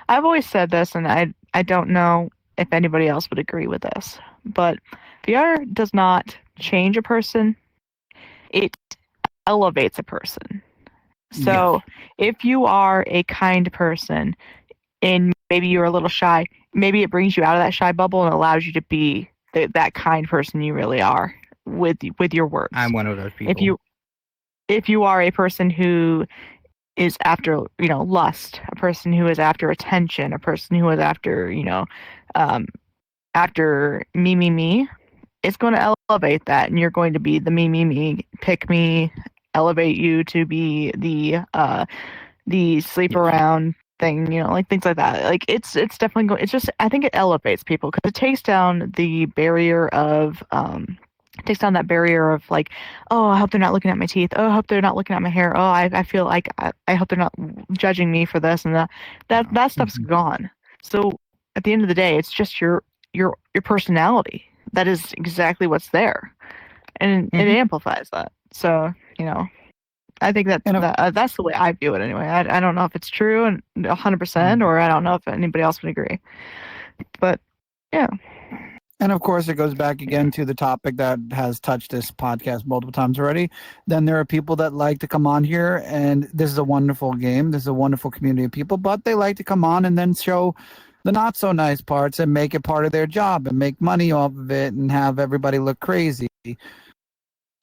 I've always said this, and I don't know if anybody else would agree with this, but VR does not change a person; it elevates a person. So if you are a kind person, and maybe you're a little shy, maybe it brings you out of that shy bubble and allows you to be that kind person you really are with your words. I'm one of those people. If you are a person who is after lust, a person who is after attention, a person who is after after me, it's going to elevate that, and you're going to be the me, pick me, elevate you to be the sleep around thing, like things like that. Like it's definitely going. It's just, I think it elevates people because it takes down the barrier of takes down that barrier of like, oh, I hope they're not looking at my teeth. Oh, I hope they're not looking at my hair. Oh, I feel like I hope they're not judging me for this and that. That stuff's gone. So at the end of the day, it's just your personality. That is exactly what's there, and it amplifies that. So I think that, that's the way I view it anyway. I don't know if it's true and 100%, or I don't know if anybody else would agree. But yeah. And of course, it goes back again to the topic that has touched this podcast multiple times already. Then there are people that like to come on here, and this is a wonderful game. This is a wonderful community of people, but they like to come on and then show the not so nice parts and make it part of their job and make money off of it and have everybody look crazy.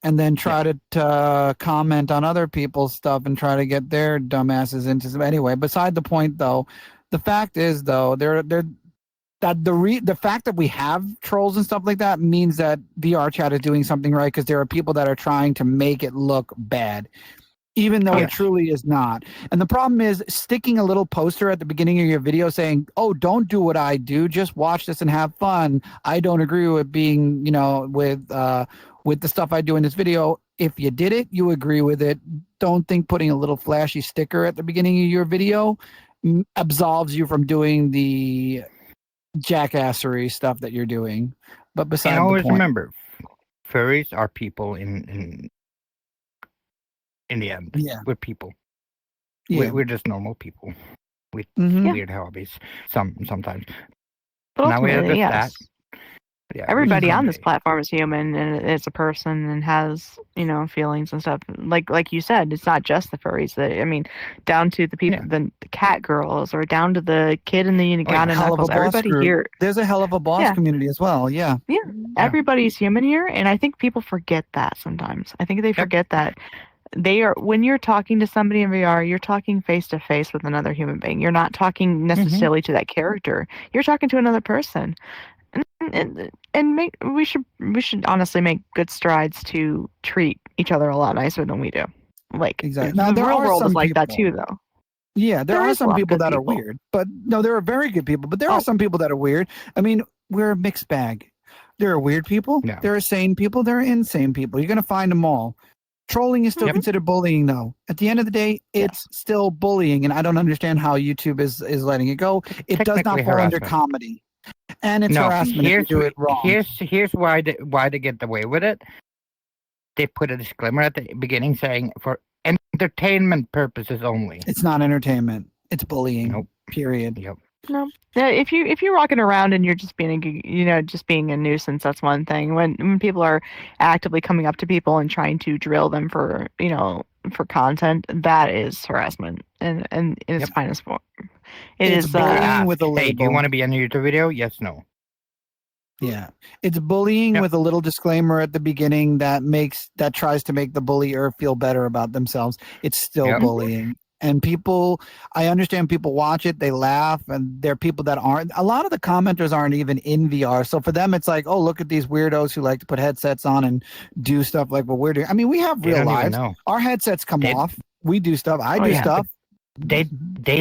And then try to comment on other people's stuff and try to get their dumbasses into some. Anyway, beside the point, though, the fact is, though, the fact that we have trolls and stuff like that means that VR chat is doing something right, because there are people that are trying to make it look bad, even though it truly is not. And the problem is sticking a little poster at the beginning of your video saying, oh, don't do what I do, just watch this and have fun. I don't agree with being, with the stuff I do in this video. If you did it, you agree with it. Don't think putting a little flashy sticker at the beginning of your video absolves you from doing the jackassery stuff that you're doing. But besides, and always the point, remember, furries are people in the end. Yeah. We're people. Yeah. We're just normal people with weird hobbies sometimes. But now we have ultimately, just yes. that. Yeah, Everybody on this platform is human and is a person and has, feelings and stuff. Like you said, it's not just the furries. Down to the people, the cat girls, or down to the kid in the Uganda Knuckles. Everybody here. There's a hell of a boss community as well. Yeah. Yeah. Everybody's human here, and I think people forget that sometimes. I think they forget that when you're talking to somebody in VR, you're talking face to face with another human being. You're not talking necessarily to that character. You're talking to another person. And we should honestly make good strides to treat each other a lot nicer than we do. Like, exactly. Now, the real world is like that too, though. Yeah, there are some people that are weird, but no, there are very good people. But there are some people that are weird. I mean, we're a mixed bag. There are weird people. Yeah. There are sane people. There are insane people. You're gonna find them all. Trolling is still considered bullying, though. At the end of the day, it's still bullying, and I don't understand how YouTube is letting it go. It does not fall under comedy. And it's harassment if you do it wrong. Here's why they get away with it. They put a disclaimer at the beginning saying for entertainment purposes only. It's not entertainment. It's bullying. Nope. Period. Yep. No. Yeah, if you're walking around and you're just being a nuisance, that's one thing. When people are actively coming up to people and trying to drill them for content, that is harassment and in its finest form. It's bullying with a label. Hey, do you want to be in a YouTube video? Yes, no. Yeah, it's bullying with a little disclaimer at the beginning that tries to make the bullier feel better about themselves. It's still bullying. And I understand people watch it, they laugh, and there are people that aren't. A lot of the commenters aren't even in VR. So for them, it's like, oh, look at these weirdos who like to put headsets on and do stuff like what we're doing. I mean, we have real lives. Our headsets come off. We do stuff. I do stuff. They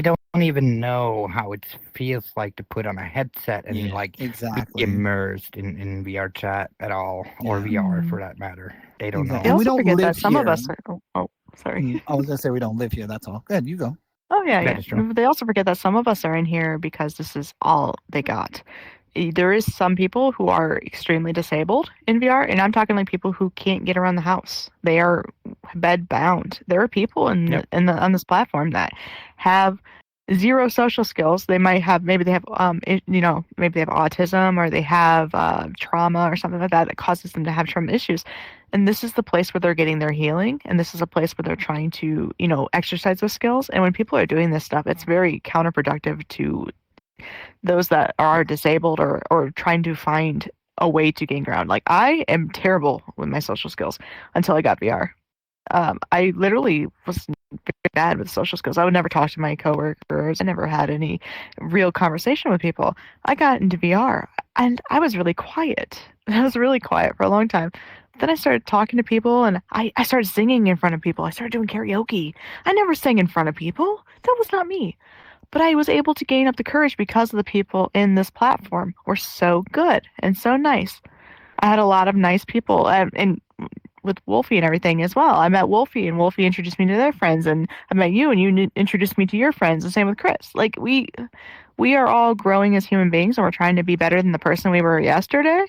don't even know how it feels like to put on a headset and be immersed in VR chat at all, or VR for that matter. They don't know. They also forget that some here. of us are. Sorry. I was gonna say we don't live here. That's all. Good, you go. Oh yeah. They also forget that some of us are in here because this is all they got. There is some people who are extremely disabled in VR, and I'm talking like people who can't get around the house. They are bed bound. There are people on this platform that have zero social skills. They might have maybe they have autism, or they have trauma or something like that causes them to have trauma issues. And this is the place where they're getting their healing, and this is a place where they're trying to exercise those skills. And when people are doing this stuff, it's very counterproductive to those that are disabled or trying to find a way to gain ground. Like, I am terrible with my social skills until I got VR. I literally was very bad with social skills. I would never talk to my coworkers. I never had any real conversation with people. I got into VR and I was really quiet. I was really quiet for a long time. then I started talking to people, and I started singing in front of people. I started doing karaoke. I never sang in front of people. That was not me. But I was able to gain up the courage because of the people in this platform were so good and so nice. I had a lot of nice people, and with Wolfie and everything as well. I met Wolfie, and Wolfie introduced me to their friends, and I met you, and you introduced me to your friends. The same with Chris. Like we are all growing as human beings, and we're trying to be better than the person we were yesterday.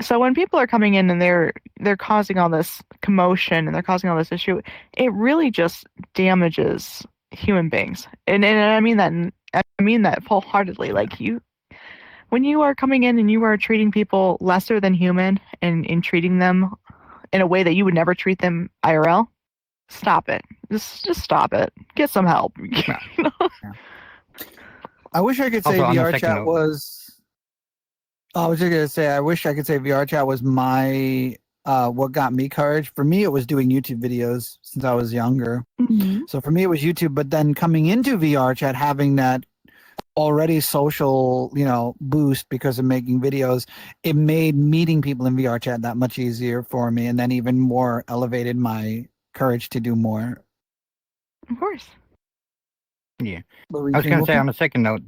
So when people are coming in and they're causing all this commotion and they're causing all this issue, it really just damages human beings. And I mean that full-heartedly. Like when you are coming in and you are treating people lesser than human and in treating them in a way that you would never treat them IRL, stop it. Just stop it. Get some help. You know? I wish I could say Also, on the VR second chat note- was. I was just gonna say, I wish I could say VR chat was my what got me courage. For me, it was doing YouTube videos since I was younger. Mhm. So for me, it was YouTube. But then coming into VR chat, having that already social, boost because of making videos, it made meeting people in VR chat that much easier for me, and then even more elevated my courage to do more. Of course. Yeah. What were you I was saying, gonna say Wolfie? on a second note,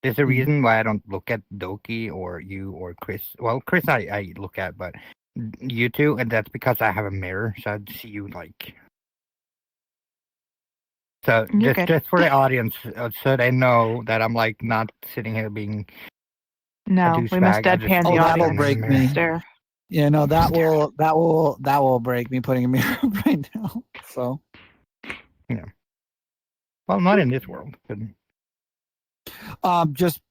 there's a Mhm. reason why I don't look at Doki or you or Chris. Well, Chris I look at, but you two, and that's because I have a mirror, so I'd see you like. So You're good. just for the audience, so they know that I'm like not sitting here being No, we must douchebag. I just deadpan Oh, the that'll audience. break mirror. me. Stare. Yeah, no, that will break me putting a mirror up right now. So Well, not in this world. But just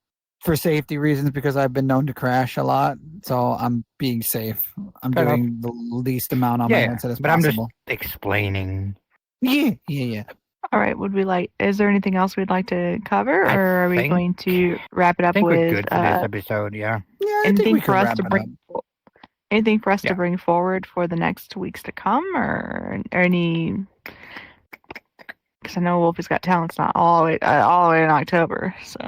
for safety reasons, because I've been known to crash a lot, so I'm being safe. I'm Fair enough. doing the least amount on my yeah, headset as but I'm just possible. explaining. Yeah. All right. Is there anything else we'd like to cover, I or are we think- going to wrap it I up think with we're good for this episode. Yeah. Yeah, I think anything we for could us wrap to it bring? up. Anything for us Yeah. to bring forward for the next weeks to come, or any? Because I know Wolfie's Got Talent's not all the way in October. So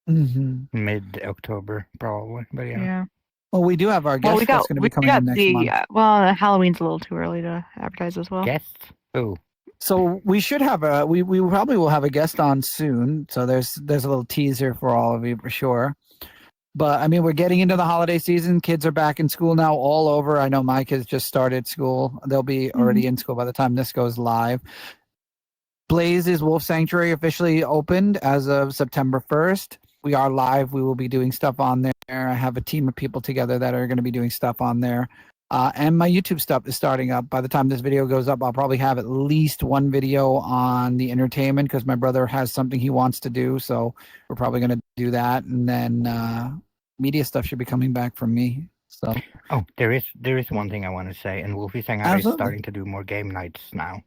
Mm-hmm. Mid-October, probably. But yeah. yeah. Well, we do have our guest Well, we that's got going to we be coming got in next the month. Halloween's a little too early to advertise as well. Guests? Oh, So we should have we probably will have a guest on soon. So there's a little teaser for all of you for sure. But I mean, we're getting into the holiday season. Kids are back in school now all over. I know my kids just started school. They'll be already in school by the time this goes live. Blaze's Wolf Sanctuary officially opened as of September 1st. We are live. We will be doing stuff on there. I have a team of people together that are going to be doing stuff on there. And my YouTube stuff is starting up. By the time this video goes up, I'll probably have at least one video on the entertainment because my brother has something he wants to do. So we're probably going to do that. And then media stuff should be coming back from me. So there is one thing I want to say, and Wolfie Shanghai is Absolutely. starting to do more game nights now.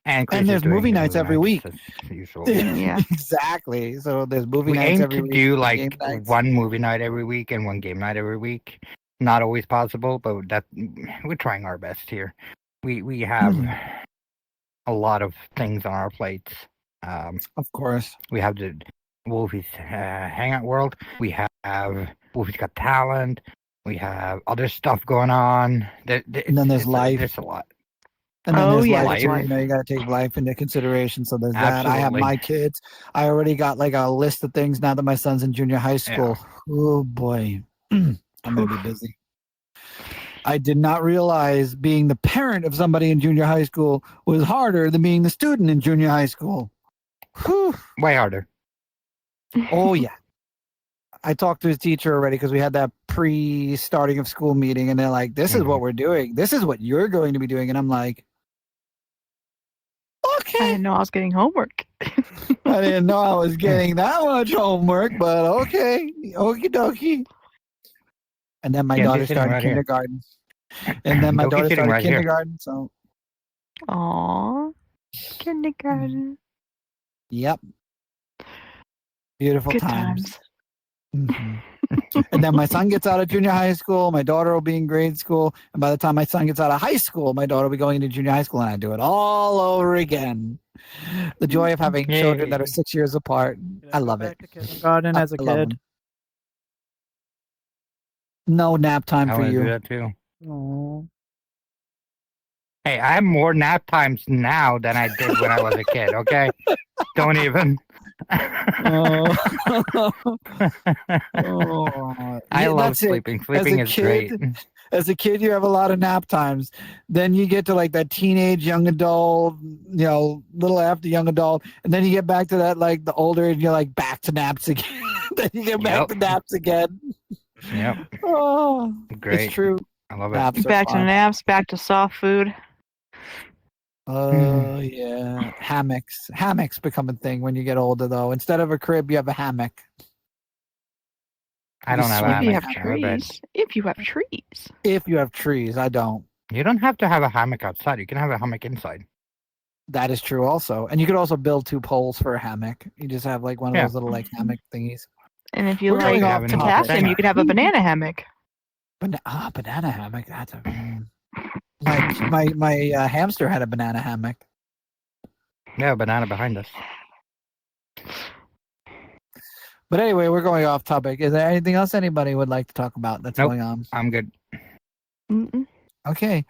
And Chris is there's doing movie the nights every week. as usual. Yeah. Exactly. So there's movie We nights aim every to week. do game like nights. one movie night every week and one game night every week. Not always possible, but that we're trying our best here. We have a lot of things on our plates. Of course. We have the Wolfie's Hangout World. We have Wolfie's Got Talent. We have other stuff going on. And then there's life. There's a lot. And then Oh, there's yeah, life too. life. You got to take life into consideration. So there's that. I have Absolutely. my kids. I already got like a list of things now that my son's in junior high school. Oh boy, I'm gonna be busy. I did not realize being the parent of somebody in junior high school was harder than being the student in junior high school. Whew. Way harder. Oh yeah. I talked to his teacher already because we had that pre-starting of school meeting, and they're like, "This is what we're doing. This is what you're going to be doing." And I'm like, I "Okay." didn't know I was getting homework. I didn't know I was getting that much homework, but okay, okie dokie. And then my Yeah, daughter she's sitting started right here. kindergarten. And then my Doki's daughter sitting started right here. kindergarten. So, Aw, kindergarten. yep. Beautiful Good times. times. Mhm. And then my son gets out of junior high school. My daughter will be in grade school. And by the time my son gets out of high school, my daughter will be going into junior high school. And I do it all over again. The joy of having children that are Yay. 6 years apart. I love it. Kindergarten as a I love kid. them. No nap time I for want to do you. that too. Aw. Hey, I have more nap times now than I did when I was a kid. Okay, don't even. Oh. Oh. I Yeah, love that's it. sleeping. Sleeping is great. As a kid, you have a lot of nap times. Then you get to like that teenage, young adult, little after young adult, and then you get back to that like the older, and you're like back to naps again. Then you get back Yep. to naps again. Yep, Oh, great. it's true. I love it. Naps are Back to fun. naps, back to soft food. Oh yeah, hammocks. Hammocks become a thing when you get older, though. Instead of a crib, you have a hammock. I don't have a If you hammock. have I have a bed. trees. If you have trees. If you have trees, I don't. You don't have to have a hammock outside. You can have a hammock inside. That is true, also. And you could also build 2 poles for a hammock. You just have like one of Yeah. those little like hammock thingies. And if you We're like going off topic. potassium, you could have a banana hammock. Banana hammock. That's a my hamster had a banana hammock. Yeah, a banana behind us. But anyway, we're going off topic. Is there anything else anybody would like to talk about that's Nope. going on? I'm good. Mm-mm. Okay.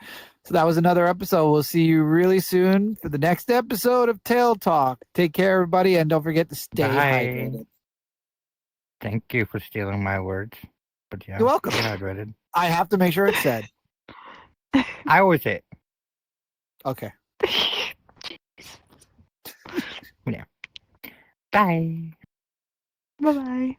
So that was another episode. We'll see you really soon for the next episode of Tail Talk. Take care, everybody, and don't forget to stay Bye. hydrated. Thank you for stealing my words. But yeah, You're welcome. stay hydrated. I have to make sure it's said. I always say it. Okay. Bye. Bye-bye.